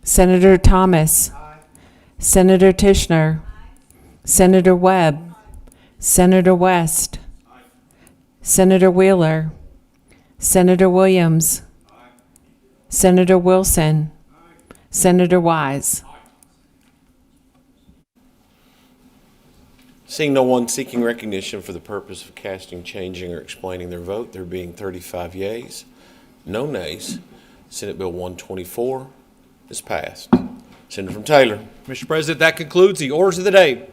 Senator Thomas. Senator Tishner. Senator Webb. Senator West. Senator Wheeler. Senator Williams. Senator Wilson. Senator Wise. Seeing no one seeking recognition for the purpose of casting, changing, or explaining their vote, there being 35 yeas, no nays, Senate Bill 124 is passed. Senator from Taylor. Mr. President, that concludes the orders of the day.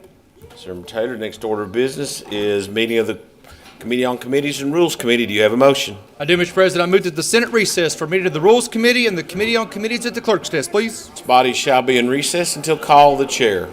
Senator from Taylor, next order of business is meeting of the Committee on Committees and Rules Committee. Do you have a motion? I do, Mr. President. I move that the Senate recess for meeting of the Rules Committee and the Committee on Committees at the clerk's desk, please. This body shall be in recess until call of the chair.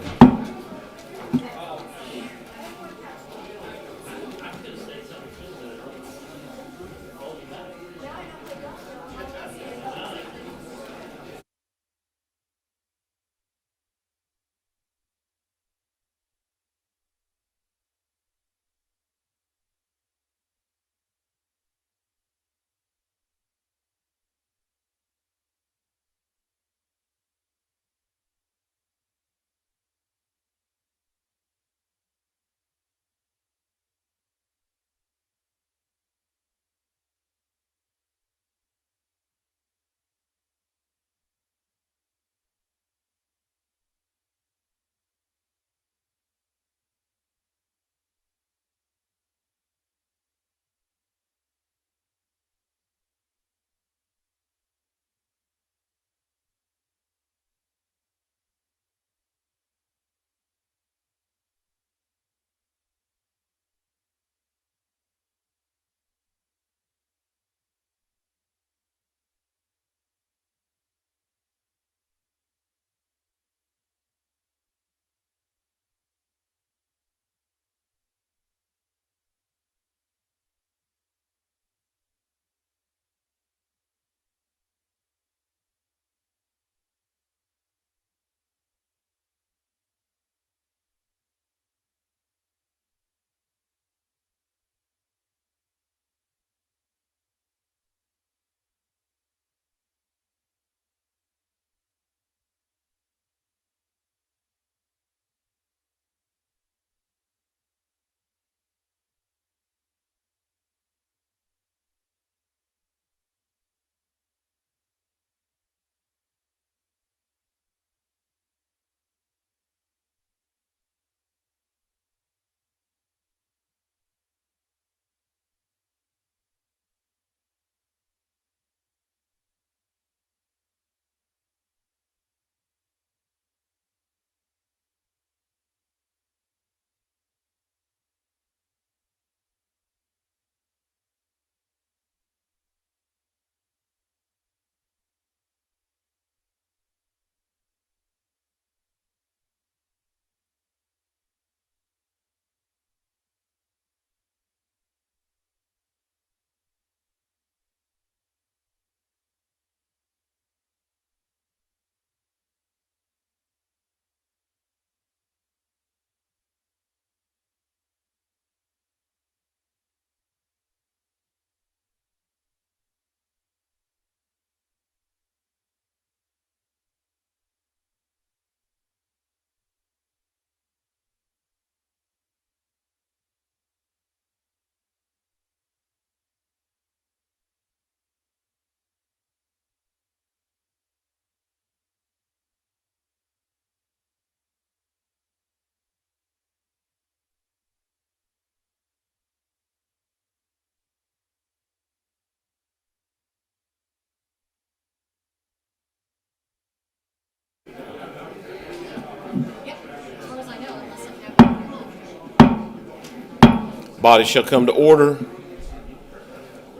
Body shall come to order.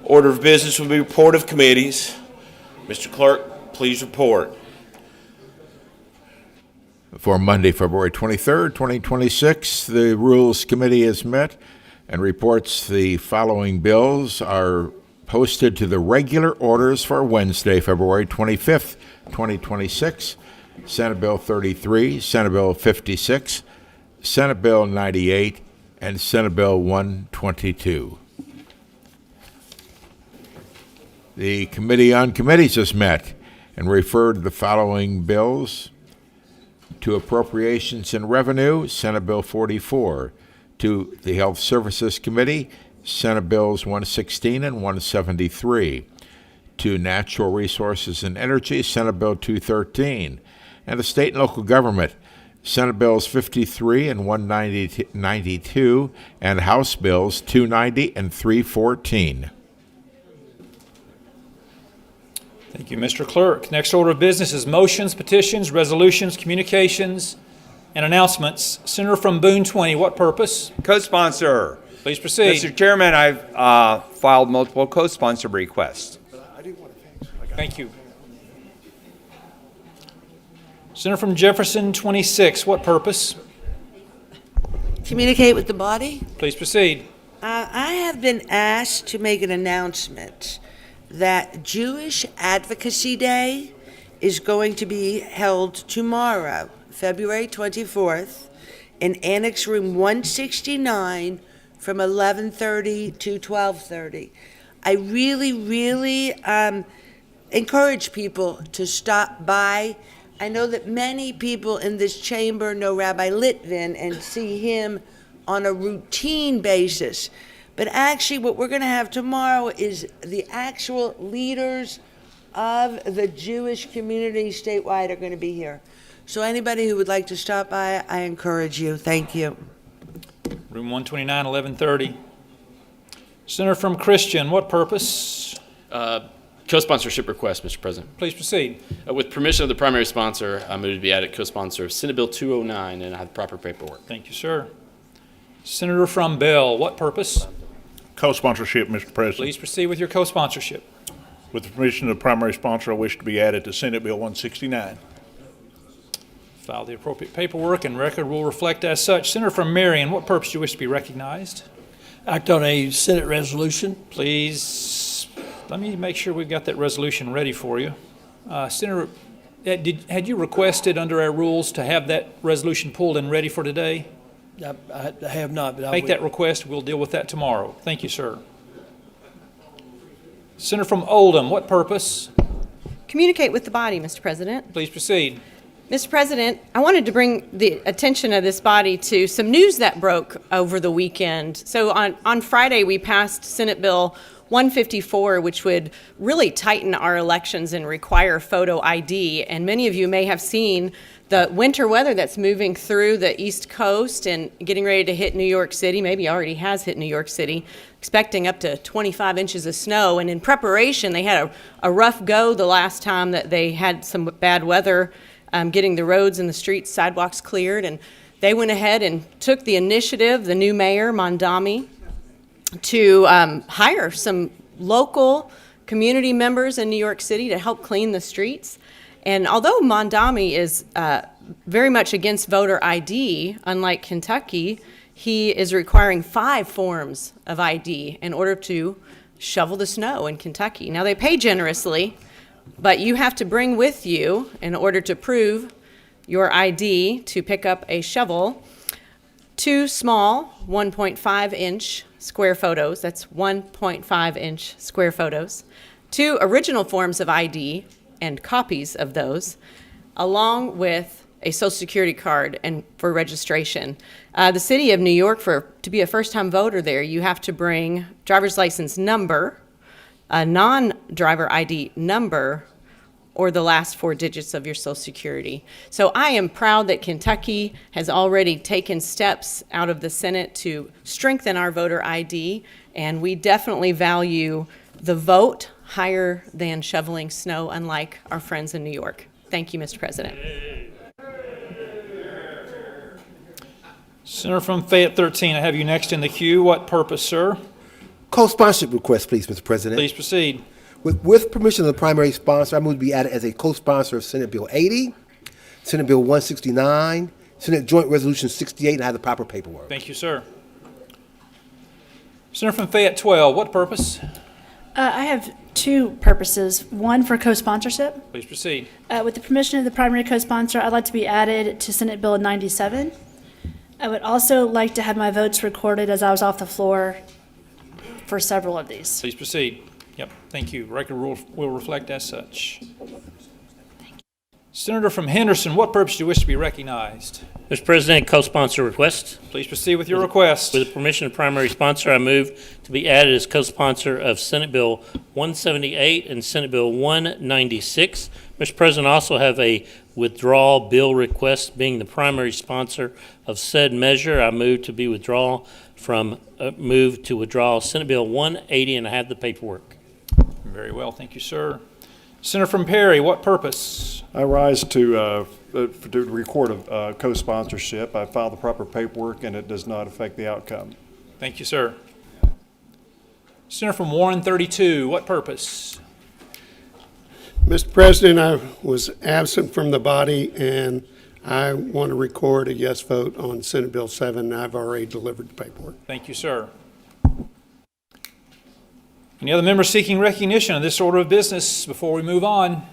Order of business will be report of committees. Mr. Clerk, please report. For Monday, February 23rd, 2026, the Rules Committee has met and reports the following bills are posted to the regular orders for Wednesday, February 25th, 2026. Senate Bill 33, Senate Bill 56, Senate Bill 98, and Senate Bill 122. The Committee on Committees has met and referred the following bills to Appropriations and Revenue, Senate Bill 44, to the Health Services Committee, Senate Bills 116 and 173, to Natural Resources and Energy, Senate Bill 213, and the State and Local Government, Senate Bills 53 and 192, and House Bills 290 and 314. Thank you, Mr. Clerk. Next order of business is motions, petitions, resolutions, communications, and announcements. Senator from Boone 20, what purpose? Co-sponsor. Please proceed. Mr. Chairman, I've filed multiple co-sponsor requests. Thank you. Senator from Jefferson 26, what purpose? Communicate with the body. Please proceed. I have been asked to make an announcement that Jewish Advocacy Day is going to be held tomorrow, February 24th, in Annex Room 169 from 11:30 to 12:30. I really encourage people to stop by. I know that many people in this chamber know Rabbi Litvin and see him on a routine basis. But actually, what we're going to have tomorrow is the actual leaders of the Jewish community statewide are going to be here. So anybody who would like to stop by, I encourage you. Thank you. Room 129, 11:30. Senator from Christian, what purpose? Co-sponsorship request, Mr. President. Please proceed. With permission of the primary sponsor, I move to be added co-sponsor of Senate Bill 209, and I have the proper paperwork. Thank you, sir. Senator from Bell, what purpose? Co-sponsorship, Mr. President. Please proceed with your co-sponsorship. With the permission of the primary sponsor, I wish to be added to Senate Bill 169. File the appropriate paperwork, and record will reflect as such. Senator from Marion, what purpose do you wish to be recognized? Act on a Senate resolution. Please, let me make sure we've got that resolution ready for you. Senator, had you requested under our rules to have that resolution pulled and ready for today? I have not, but I Make will. that request. We'll deal with that tomorrow. Thank you, sir. Senator from Oldham, what purpose? Communicate with the body, Mr. President. Please proceed. Mr. President, I wanted to bring the attention of this body to some news that broke over the weekend. So on Friday, we passed Senate Bill 154, which would really tighten our elections and require photo ID. And many of you may have seen the winter weather that's moving through the East Coast and getting ready to hit New York City, maybe already has hit New York City, expecting up to 25 inches of snow. And in preparation, they had a rough go the last time that they had some bad weather, getting the roads and the streets, sidewalks cleared. And they went ahead and took the initiative, the new mayor, Mondami, to hire some local community members in New York City to help clean the streets. And although Mondami is very much against voter ID, unlike Kentucky, he is requiring 5 forms of ID in order to shovel the snow in Kentucky. Now, they pay generously, but you have to bring with you, in order to prove your ID to pick up a shovel, 2 small 1.5-inch square photos, that's 1.5-inch square photos, 2 original forms of ID and copies of those, along with a Social Security card and for registration. The city of New York, to be a first-time voter there, you have to bring driver's license number, a non-driver ID number, or the last 4 digits of your Social Security. So I am proud that Kentucky has already taken steps out of the Senate to strengthen our voter ID, and we definitely value the vote higher than shoveling snow, unlike our friends in New York. Thank you, Mr. President. Senator from Fayette 13, I have you next in the queue. What purpose, sir? Co-sponsorship request, please, Mr. President. Please proceed. With permission of the primary sponsor, I move to be added as a co-sponsor of Senate Bill 80, Senate Bill 169, Senate Joint Resolution 68, and I have the proper paperwork. Thank you, sir. Senator from Fayette 12, what purpose? I have two purposes. One for co-sponsorship. Please proceed. With the permission of the primary co-sponsor, I'd like to be added to Senate Bill 97. I would also like to have my votes recorded as I was off the floor for several of these. Please proceed. Yep, thank you. Record will reflect as such. Senator from Henderson, what purpose do you wish to be recognized? Mr. President, co-sponsor request. Please proceed with your request. With the permission of primary sponsor, I move to be added as co-sponsor of Senate Bill 178 and Senate Bill 196. Mr. President, I also have a withdrawal bill request. Being the primary sponsor of said measure, I move to withdraw Senate Bill 180, and I have the paperwork. Very well, thank you, sir. Senator from Perry, what purpose? I rise to record a co-sponsorship. I filed the proper paperwork, and it does not affect the outcome. Thank you, sir. Senator from Warren 32, what purpose? Mr. President, I was absent from the body, and I want to record a yes vote on Senate Bill 7. I've already delivered the paperwork. Thank you, sir. Any other members seeking recognition of this order of business before we move on?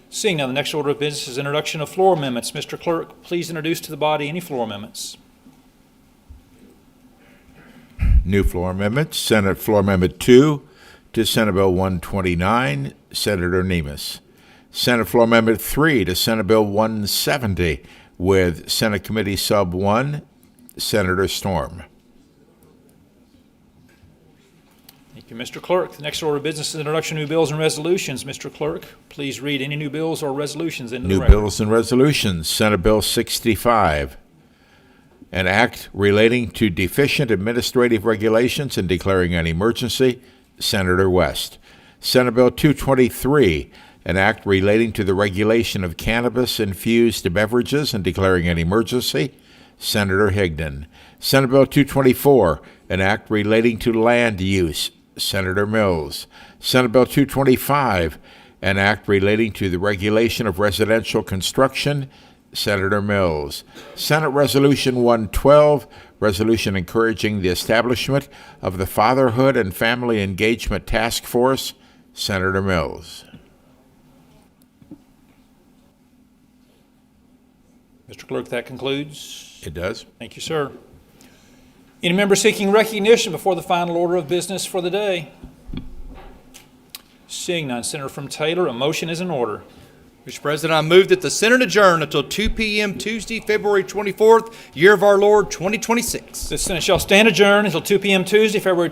Seeing none, the next order of business is introduction of floor amendments. Mr. Clerk, please introduce to the body any floor amendments. New floor amendment, Senate Floor Amendment 2 to Senate Bill 129, Senator Nemes. Senate Floor Amendment 3 to Senate Bill 170 with Senate Committee Sub 1, Senator Storm. Thank you, Mr. Clerk. The next order of business is introduction of new bills and resolutions. Mr. Clerk, please read any new bills or resolutions into the New record. bills and resolutions. Senate Bill 65, an act relating to deficient administrative regulations and declaring an emergency, Senator West. Senate Bill 223, an act relating to the regulation of cannabis-infused beverages and declaring an emergency, Senator Higdon. Senate Bill 224, an act relating to land use, Senator Mills. Senate Bill 225, an act relating to the regulation of residential construction, Senator Mills. Senate Resolution 112, resolution encouraging the establishment of the Fatherhood and Family Engagement Task Force, Senator Mills. Mr. Clerk, that concludes. It does. Thank you, sir. Any member seeking recognition before the final order of business for the day? Seeing none, Senator from Taylor, a motion is in order. Mr. President, I move that the Senate adjourn until 2 p.m. Tuesday, February 24th, year of our Lord, 2026. The Senate shall stand adjourned until 2 p.m. Tuesday, February